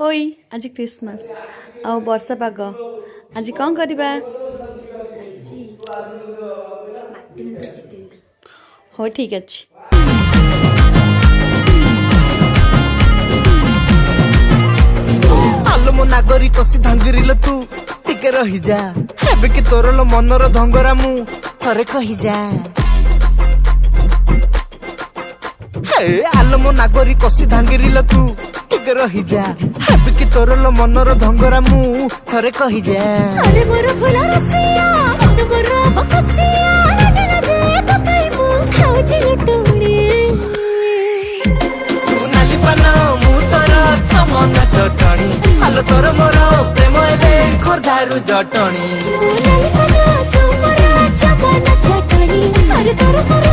ओई आज क्रिसमस आ वर्षा पाग आज कौन करवा हो ठीक अच्छे आलो मो नागरिक धांगिल तू टिके रही जा एबे कि तोर मनर धंगरा मु थरे कही जा आलो मो नागरिक धांगिल तू टिके रही जा एबे कि तोर मनर धंगरा मु थरे कही जा अरे मोर फुल रसिया मत मोर बकसिया राजा रे तो कई मु खाउची लटुणी तू नाली पाना मु तोर चमन चटणी आलो तोर मोर प्रेम एबे खोरधारू जटणी नाली पाना तू मोर चमन चटणी अरे तोर मोर